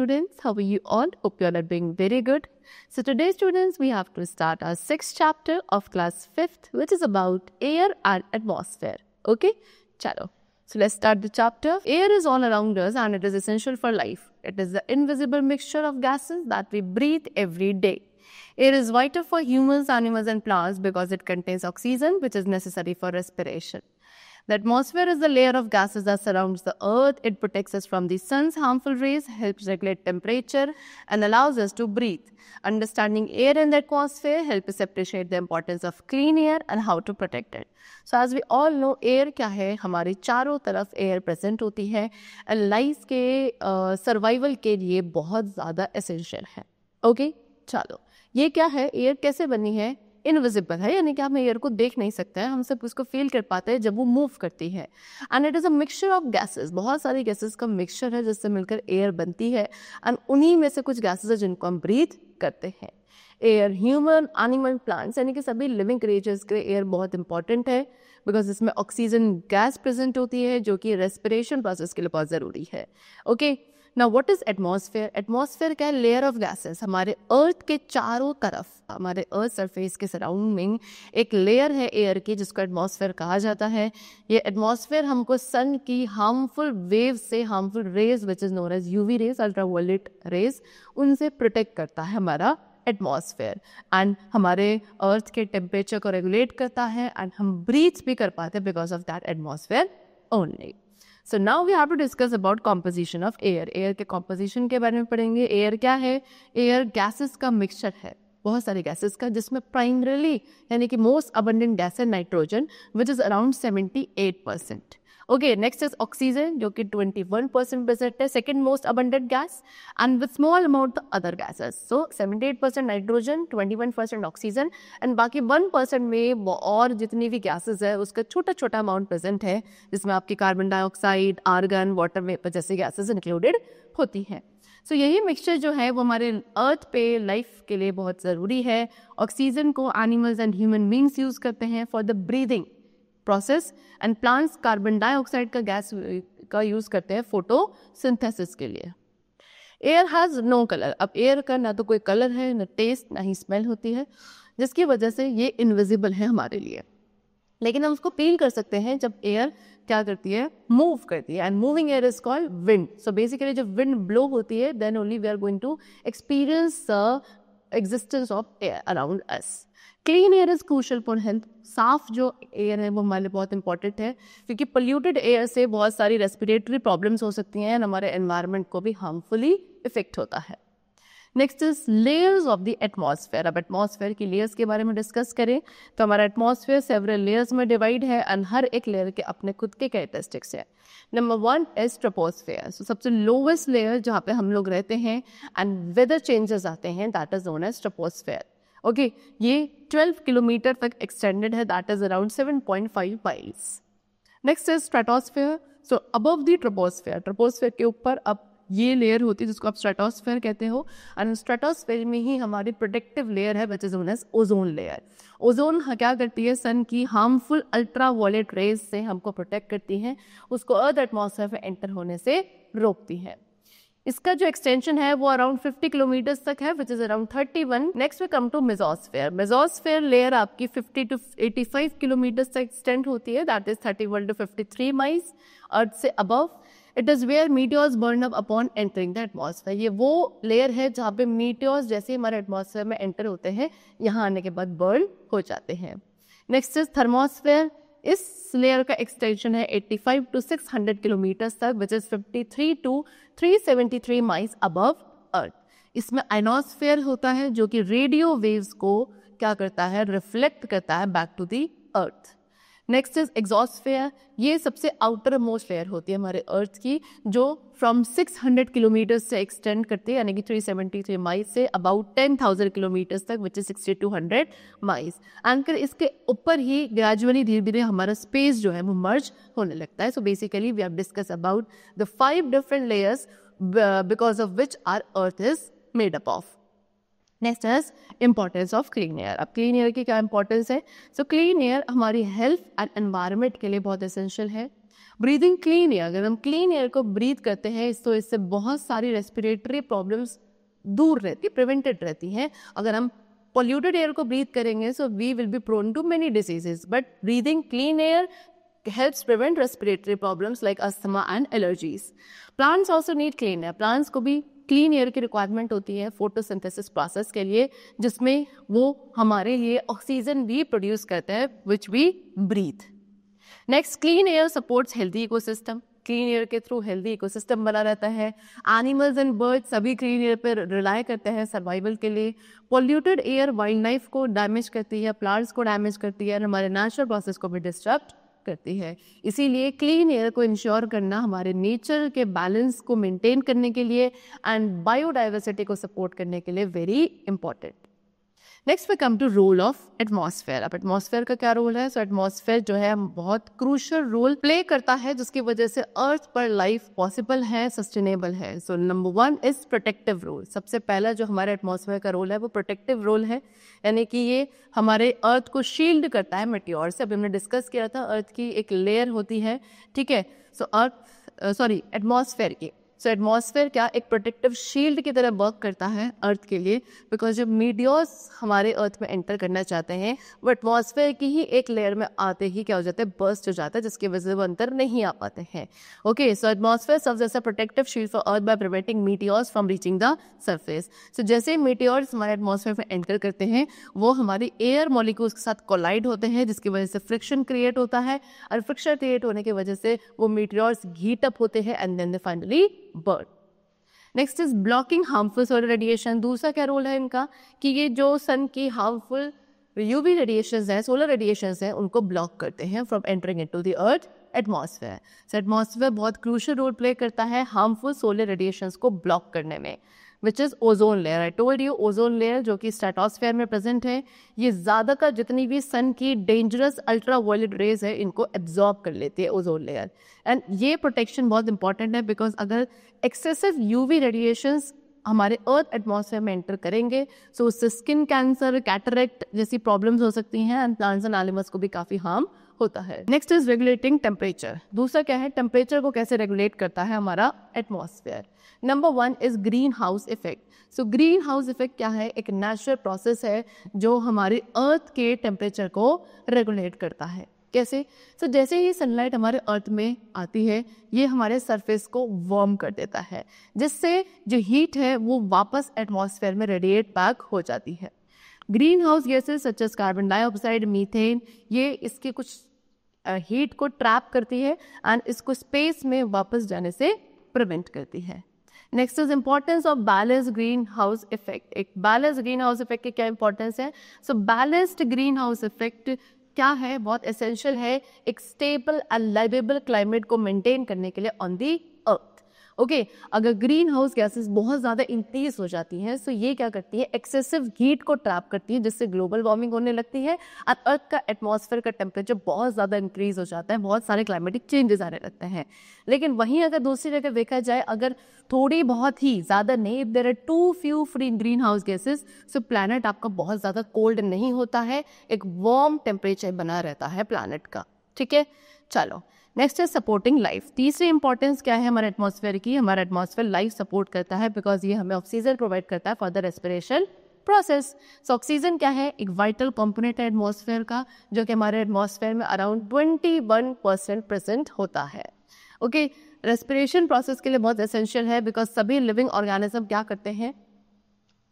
students. How are you all? Hope you all are doing very good. So today, students, we have to start our 6th chapter of class 5th, which is about air and atmosphere. Okay? Chalo. So let's start the chapter. Air is all around us and it is essential for life. It is the invisible mixture of gases that we breathe every day. Air is vital for humans, animals and plants because it contains oxygen, which is necessary for respiration. The atmosphere is the layer of gases that surrounds the earth. It protects us from the sun's harmful rays, helps regulate temperature and allows us to breathe. Understanding air and the atmosphere helps us appreciate the importance of clean air and how to protect it. So as we all know, air क्या है, हमारे चारों तरफ air present होती है and life के survival के लिए बहुत ज़्यादा essential है. Okay? चलो, ये क्या है, air कैसे बनी है? इनविजिबल है, यानी कि हम एयर को देख नहीं सकते हैं, हम सिर्फ उसको फील कर पाते हैं जब वो मूव करती है. And it is a mixture of gases, बहुत सारी गैसेस का मिक्सचर है जिससे मिलकर एयर बनती है. एंड उन्हीं में से कुछ गैसेस है जिनको हम ब्रीथ करते हैं. एयर ह्यूमन, एनिमल, प्लांट्स यानी कि सभी लिविंग क्रिएचर्स के लिए एयर बहुत इंपॉर्टेंट है बिकॉज इसमें ऑक्सीजन गैस प्रेजेंट होती है जो कि रेस्पिरेशन प्रोसेस के लिए बहुत ज़रूरी है. Okay, now what is atmosphere? Atmosphere क्या है? Layer of gases. हमारे अर्थ के चारों तरफ, हमारे अर्थ सरफेस के सराउंडिंग एक लेयर है एयर की जिसको एटमॉस्फेयर कहा जाता है. ये एटमॉस्फेयर हमको सन की हार्मफुल वेव्स से, harmful rays which is known as UV rays, ultraviolet rays, उनसे प्रोटेक्ट करता है हमारा एटमॉस्फेयर. एंड हमारे अर्थ के टेम्परेचर को रेगुलेट करता है एंड हम ब्रीथ भी कर पाते हैं because of that atmosphere only. So now we have to discuss about composition of air. Air के composition के बारे में पढ़ेंगे. Air क्या है? Air gases का mixture है, बहुत सारे gases का, जिसमें primarily यानी कि most abundant gas है nitrogen, which is around 78%. Okay, next is oxygen जो कि 21% present है, second most abundant gas, and with small amount the other gases. So 78% nitrogen, 21% oxygen, and बाकी 1% में वो और जितनी भी gases है उसका छोटा छोटा amount present है जिसमें आपकी carbon dioxide, argon, water vapour जैसे gases included होती हैं. So यही मिक्सचर जो है वो हमारे अर्थ पे लाइफ के लिए बहुत ज़रूरी है. ऑक्सीजन को animals and human beings use करते हैं for the breathing process and plants carbon dioxide का गैस का यूज़ करते हैं फोटोसिंथेसिस के लिए. Air has no colour. अब एयर का ना तो कोई कलर है, ना टेस्ट, ना ही स्मेल होती है, जिसकी वजह से ये इनविजिबल है हमारे लिए. लेकिन हम उसको फील कर सकते हैं जब एयर क्या करती है, मूव करती है. And moving air is called wind. So basically जब विंड ब्लो होती है then only we are going to experience the existence of air around us. Clean air is crucial for health. साफ जो एयर है वो हमारे लिए बहुत इंपॉर्टेंट है क्योंकि पोल्यूटेड एयर से बहुत सारी रेस्पिरेटरी प्रॉब्लम्स हो सकती हैं एंड हमारे एनवायरनमेंट को भी हार्मफुली इफेक्ट होता है. Next is layers of the atmosphere. अब एटमॉस्फेयर की लेयर्स के बारे में डिस्कस करें तो हमारा एटमॉस्फेयर सेवरल लेयर्स में डिवाइड है एंड हर एक लेयर के अपने खुद के कैरेक्टरिस्टिक्स है. Number 1 is troposphere. सो सबसे लोवेस्ट लेयर जहाँ पे हम लोग रहते हैं एंड वेदर चेंजेस आते हैं, that is known as troposphere. Okay, ये 12 किलोमीटर तक एक्सटेंडेड है, that is around 7.5 miles. Next is stratosphere. So above the troposphere, troposphere के ऊपर अब ये लेयर होती है जिसको आप स्ट्रेटोस्फेयर कहते हो. एंड स्ट्रेटोस्फेयर में ही हमारी प्रोटेक्टिव लेयर है which is known as ozone layer. Ozone क्या करती है, सन की हार्मफुल अल्ट्रावायलेट रेज से हमको प्रोटेक्ट करती है, उसको अर्थ एटमॉस्फेयर में एंटर होने से रोकती है. इसका जो एक्सटेंशन है वो अराउंड 50 किलोमीटर्स तक है which is around 31. Next we come to mesosphere. Mesosphere layer आपकी 50 टू 85 किलोमीटर्स तक एक्सटेंड होती है, that is 31 to 53 miles earth से above. It is where meteors burn up upon entering the atmosphere. ये वो layer है जहाँ पे मीटियोर्स जैसे हमारे एटमॉस्फेयर में एंटर होते हैं यहाँ आने के बाद बर्न हो जाते हैं. Next is thermosphere. इस लेयर का एक्सटेंशन है 85 टू 600 किलोमीटर्स तक which is 53 to 373 miles above earth. इसमें आइनोस्फेयर होता है जो कि रेडियो वेव्स को क्या करता है, रिफ्लेक्ट करता है back to the earth. Next is exosphere. ये सबसे आउटर मोस्ट लेयर होती है हमारे अर्थ की जो फ्रॉम 600 किलोमीटर से एक्सटेंड करती है यानी कि 373 माइल्स से अबाउट 10,000 किलोमीटर्स तक विच इज 6200 माइल्स. एंड फिर इसके ऊपर ही ग्रेजुअली धीरे धीरे हमारा स्पेस जो है वो मर्ज होने लगता है. So basically we have discuss about the 5 different layers because of which our earth is made up of. Next is importance of clean air. अब क्लीन एयर की क्या इंपॉर्टेंस है? सो क्लीन एयर हमारी हेल्थ एंड एनवायरनमेंट के लिए बहुत essential है. Breathing clean air, अगर हम क्लीन एयर को ब्रीथ करते हैं तो इससे बहुत सारी रेस्पिरेटरी प्रॉब्लम्स दूर रहती, प्रिवेंटेड रहती हैं. अगर हम polluted air को breathe करेंगे so we will be prone to many diseases, but breathing clean air helps prevent respiratory problems like asthma and allergies. Plants also need clean air. Plants को भी clean air की requirement होती है photosynthesis process के लिए, जिसमें वो हमारे लिए ऑक्सीजन भी प्रोड्यूस करते हैं which we breathe. Next, clean air supports healthy ecosystem. Clean air के थ्रू हेल्दी इकोसिस्टम बना रहता है. एनिमल्स एंड बर्ड्स सभी क्लीन एयर पर रिलाई करते हैं सर्वाइवल के लिए. पॉल्यूटेड एयर वाइल्ड लाइफ को डैमेज करती है, प्लांट्स को डैमेज करती है और हमारे नेचुरल प्रोसेस को भी डिस्टर्ब करती है. इसीलिए क्लीन एयर को इंश्योर करना हमारे नेचर के बैलेंस को मेंटेन करने के लिए एंड बायोडाइवर्सिटी को सपोर्ट करने के लिए very important. Next we come to role of atmosphere. अब एटमॉस्फेयर का क्या रोल है? सो एटमॉस्फेयर जो है बहुत क्रूशियल रोल प्ले करता है जिसकी वजह से अर्थ पर लाइफ पॉसिबल है, सस्टेनेबल है. So number 1 is protective role. सबसे पहला जो हमारे एटमॉस्फेयर का रोल है वो प्रोटेक्टिव रोल है, यानी कि ये हमारे अर्थ को शील्ड करता है मेटियोर से. अभी हमने डिस्कस किया था अर्थ की एक लेयर होती है, ठीक है. सो एटमॉस्फेयर की, सो एटमॉस्फेयर क्या एक प्रोटेक्टिव शील्ड की तरह वर्क करता है अर्थ के लिए, बिकॉज जब मीटियोर्स हमारे अर्थ में एंटर करना चाहते हैं वो एटमॉस्फेयर की ही एक लेयर में आते ही क्या हो जाता है, बर्स्ट हो जाता है, जिसकी वजह से वो अंदर नहीं आ पाते हैं. Okay, so atmosphere serves as a protective shield for earth by preventing meteors from reaching the surface. So जैसे मीटियोर्स हमारे एटमॉस्फेयर में एंटर करते हैं वो हमारी एयर मॉलिक्यूल्स के साथ कोलाइड होते हैं, जिसकी वजह से फ्रिक्शन क्रिएट होता है और फ्रिक्शन क्रिएट होने की वजह से वो मीटियोर्स हीट अप होते हैं and then they finally burn. Next is blocking harmful solar radiation. दूसरा क्या रोल है इनका कि ये जो सन की हार्मफुल यूवी रेडिएशंस हैं, सोलर रेडिएशंस हैं, उनको ब्लॉक करते हैं from entering into the earth atmosphere. So atmosphere बहुत क्रूशियल रोल प्ले करता है हार्मफुल सोलर रेडिएशंस को ब्लॉक करने में, which is ozone layer. I told you ozone layer जो कि स्ट्रेटोस्फेयर में प्रेजेंट है, ये ज़्यादातर जितनी भी सन की डेंजरस अल्ट्रा वायलेट रेज है इनको एब्जॉर्ब कर लेती है ओजोन लेयर. एंड ये प्रोटेक्शन बहुत इंपॉर्टेंट है बिकॉज अगर एक्सेसिव यूवी रेडिएशंस हमारे अर्थ एटमॉस्फेयर में एंटर करेंगे सो उससे स्किन कैंसर, कैटरेक्ट जैसी प्रॉब्लम्स हो सकती हैं एंड प्लांट्स एंड एनिमल्स को भी काफ़ी हार्म होता है. Next is regulating temperature. दूसरा क्या है, टेम्परेचर को कैसे रेगुलेट करता है हमारा atmosphere. Number 1 is green house effect. So green house effect क्या है, एक नेचुरल प्रोसेस है जो हमारे अर्थ के टेम्परेचर को रेगुलेट करता है. कैसे? सो जैसे ही सनलाइट हमारे अर्थ में आती है ये हमारे सरफेस को वार्म कर देता है, जिससे जो हीट है वो वापस एटमॉस्फेयर में रेडिएट बैक हो जाती है. Green house gases such as carbon dioxide, methane, ये इसके कुछ हीट को ट्रैप करती है एंड इसको स्पेस में वापस जाने से प्रिवेंट करती है. Next is importance of balanced green house effect. एक बैलेंस्ड ग्रीन हाउस इफेक्ट की क्या इंपॉर्टेंस है? सो बैलेंस्ड ग्रीन हाउस इफेक्ट क्या है, बहुत एसेंशियल है एक स्टेबल एंड लिवेबल क्लाइमेट को मेंटेन करने के लिए ऑन दी अर्थ. ओके, अगर ग्रीन हाउस गैसेस बहुत ज़्यादा इंक्रीज हो जाती हैं तो ये क्या करती है, एक्सेसिव हीट को ट्रैप करती है, जिससे ग्लोबल वार्मिंग होने लगती है और अर्थ का एटमॉस्फेयर का टेम्परेचर बहुत ज़्यादा इंक्रीज हो जाता है, बहुत सारे क्लाइमेटिक चेंजेस आने लगते हैं. लेकिन वहीं अगर दूसरी जगह देखा जाए, अगर थोड़ी बहुत ही ज़्यादा नहीं, if there are too few free green house gases so planet आपका बहुत ज़्यादा कोल्ड नहीं होता है, एक वार्म टेम्परेचर बना रहता है प्लानट का. ठीक है, चलो नेक्स्ट है सपोर्टिंग लाइफ. तीसरी इंपॉर्टेंस क्या है हमारे एटमॉस्फेयर की, हमारा एटमॉस्फेयर लाइफ सपोर्ट करता है बिकॉज ये हमें ऑक्सीजन प्रोवाइड करता है for the respiration process. So oxygen क्या है, एक वाइटल कंपोनेंट है एटमॉस्फेयर का जो कि हमारे एटमॉस्फेयर में अराउंड 21% प्रेजेंट होता है. ओके, रेस्पिरेशन प्रोसेस के लिए बहुत एसेंशियल है बिकॉज सभी लिविंग ऑर्गेनिज्म क्या करते हैं,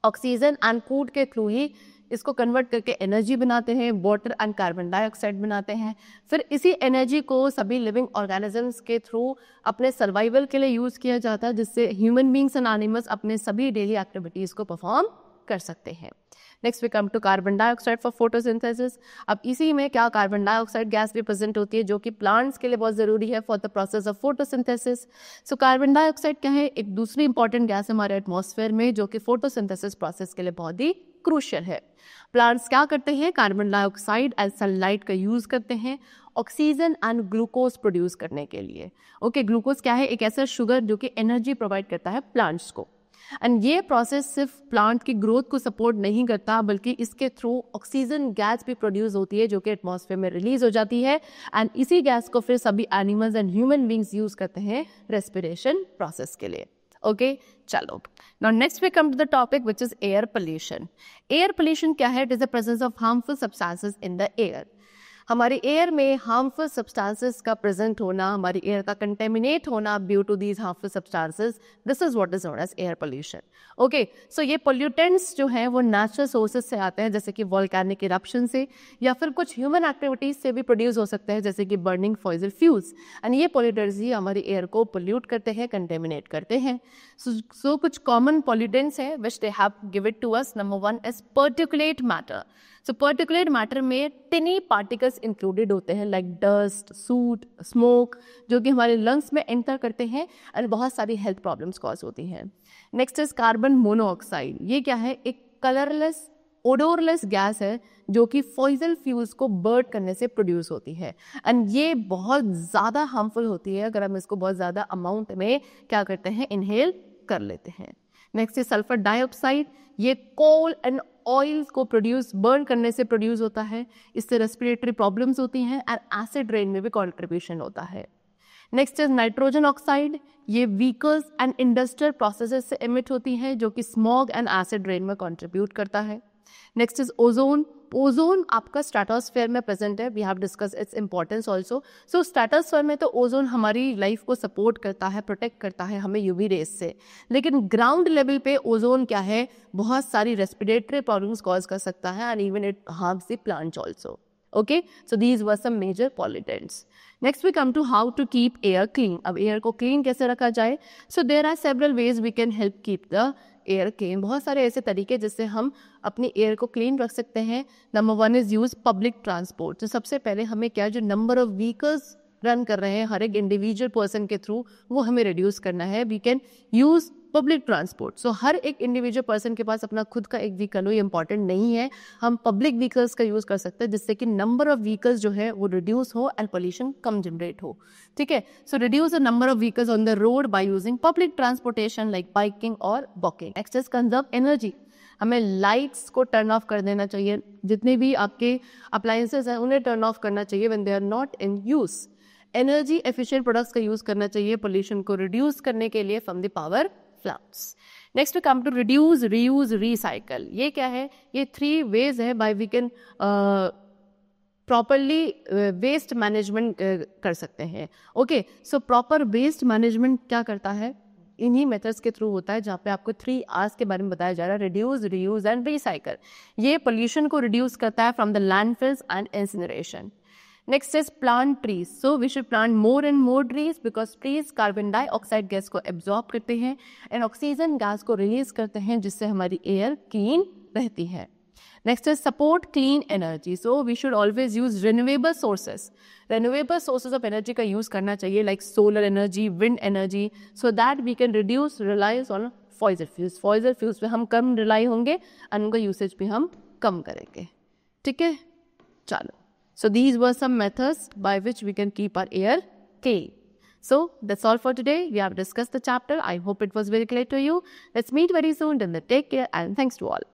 ऑक्सीजन एंड फूड के थ्रू ही इसको कन्वर्ट करके एनर्जी बनाते हैं, वाटर एंड कार्बन डाइऑक्साइड बनाते हैं. फिर इसी एनर्जी को सभी लिविंग ऑर्गेनिजम्स के थ्रू अपने सर्वाइवल के लिए यूज़ किया जाता है, जिससे ह्यूमन बींग्स एंड एनिमल्स अपने सभी डेली एक्टिविटीज़ को परफॉर्म कर सकते हैं. Next we come to carbon dioxide for photosynthesis. अब इसी में क्या कार्बन डाइऑक्साइड गैस भी प्रेजेंट होती है जो कि प्लांट्स के लिए बहुत ज़रूरी है for the process of photosynthesis. So carbon dioxide क्या है, एक दूसरी इंपॉर्टेंट गैस है हमारे एटमॉस्फेयर में जो कि फोटोसिंथेसिस प्रोसेस के लिए बहुत ही क्रूशियल है. प्लांट्स क्या करते हैं, कार्बन डाइऑक्साइड एंड सनलाइट का यूज़ करते हैं ऑक्सीजन एंड ग्लूकोज प्रोड्यूस करने के लिए. ओके, ग्लूकोज क्या है, एक ऐसा शुगर जो कि एनर्जी प्रोवाइड करता है प्लांट्स को. एंड ये प्रोसेस सिर्फ प्लांट की ग्रोथ को सपोर्ट नहीं करता, बल्कि इसके थ्रू ऑक्सीजन गैस भी प्रोड्यूस होती है जो कि एटमॉस्फेयर में रिलीज हो जाती है, एंड इसी गैस को फिर सभी animals and human beings use करते हैं रेस्पिरेशन प्रोसेस के लिए. ओके चलो, now next we come to the topic which is air pollution. Air pollution क्या है? It is the presence of harmful substances in the air. हमारे air में harmful substances का प्रेजेंट होना, हमारी एयर का कंटेमिनेट होना due to these harmful substances, this is what is known as air pollution. Okay, सो ये पोल्यूटेंट्स जो हैं वो नेचुरल सोर्सेज से आते हैं, जैसे कि वोल्केनिक इरप्शन से, या फिर कुछ ह्यूमन एक्टिविटीज से भी प्रोड्यूस हो सकते हैं, जैसे कि बर्निंग फॉसिल फ्यूल्स. एंड ये पोल्यूटेंट्स ही हमारी एयर को पोल्यूट करते हैं, कंटेमिनेट करते हैं. सो कुछ कॉमन पोल्यूटेंट्स हैं which they have given to us. Number 1 is particulate matter. So particulate matter में टिनी पार्टिकल्स इंक्लूडेड होते हैं, लाइक डस्ट, सूट, स्मोक, जो कि हमारे लंग्स में एंटर करते हैं एंड बहुत सारी हेल्थ प्रॉब्लम्स कॉज होती हैं. Next is carbon monoxide. ये क्या है? एक कलरलेस, ओडोरलेस गैस है जो कि फॉसिल फ्यूल्स को बर्न करने से प्रोड्यूस होती है, एंड ये बहुत ज़्यादा हार्मफुल होती है अगर हम इसको बहुत ज़्यादा अमाउंट में क्या करते हैं, इनहेल कर लेते हैं. Next is sulphur dioxide. ये कोल एंड ऑयल्स को बर्न करने से प्रोड्यूस होता है. इससे रेस्पिरेटरी प्रॉब्लम्स होती हैं एंड एसिड रेन में भी कॉन्ट्रीब्यूशन होता है. Next is nitrogen oxide. ये व्हीकल्स एंड इंडस्ट्रियल प्रोसेसेस से एमिट होती हैं, जो कि स्मॉग एंड एसिड रेन में कॉन्ट्रीब्यूट करता है. Next is ozone. ओजोन आपका स्ट्रेटोस्फेयर में प्रेजेंट है. We have discuss its importance also. So stratosphere में तो ओजोन हमारी लाइफ को सपोर्ट करता है, प्रोटेक्ट करता है हमें यूवी रेस से, लेकिन ग्राउंड लेवल पे ओजोन क्या है, बहुत सारी रेस्पिरेटरी प्रॉब्लम्स कॉज कर सकता है, and even it harms the plants also. Okay, so these were some major pollutants. Next we come to how to keep air clean. अब air को clean कैसे रखा जाए? So there are several ways we can help keep the air clean. बहुत सारे ऐसे तरीके जिससे हम अपनी एयर को क्लीन रख सकते हैं. Number 1 is use public transport. तो सबसे पहले हमें क्या, जो नंबर ऑफ व्हीकल्स रन कर रहे हैं हर एक इंडिविजुअल पर्सन के थ्रू, वो हमें रिड्यूस करना है. We can use public transport. So हर एक इंडिविजुअल पर्सन के पास अपना खुद का एक व्हीकल हो, ये इंपॉर्टेंट नहीं है. हम पब्लिक व्हीकल्स का यूज कर सकते हैं, जिससे कि नंबर ऑफ व्हीकल्स जो है वो रिड्यूस हो एंड पोल्यूशन कम जनरेट हो. ठीक है, so reduce the number of vehicles on the road by using public transportation like biking और walking. Next is conserve energy. हमें लाइट्स को टर्न ऑफ कर देना चाहिए. जितने भी आपके अप्लायंसेस हैं उन्हें टर्न ऑफ करना चाहिए when they are not in use. Energy efficient products का यूज करना चाहिए पोल्यूशन को रिड्यूस करने के लिए from the power plants. Next we come to reduce, reuse, recycle. ये क्या है? ये 3 ways है by we can properly waste management कर सकते हैं. Okay, so proper waste management क्या करता है? इन्हीं मेथड्स के थ्रू होता है, जहाँ पे आपको 3 R's के बारे में बताया जा रहा है, रिड्यूस, रीयूज एंड रिसाइकल. ये पोल्यूशन को रिड्यूस करता है from the landfills and incineration. Next is plant trees. So we should plant more and more trees because trees carbon dioxide gas को एब्जॉर्ब करते हैं एंड ऑक्सीजन गैस को release करते हैं, जिससे हमारी एयर क्लीन रहती है. Next is support clean energy. So we should always use renewable sources. Renewable sources of energy का यूज करना चाहिए, like solar energy, wind energy, so that we can reduce reliance on fossil fuels. Fossil fuels पे हम कम rely होंगे and उनका usage भी हम कम करेंगे. ठीक है, चलो. So these were some methods by which we can keep our air clean. So that's all for today. We have discussed the chapter. I hope it was very clear to you. Let's meet very soon. Till then, take care and thanks to all.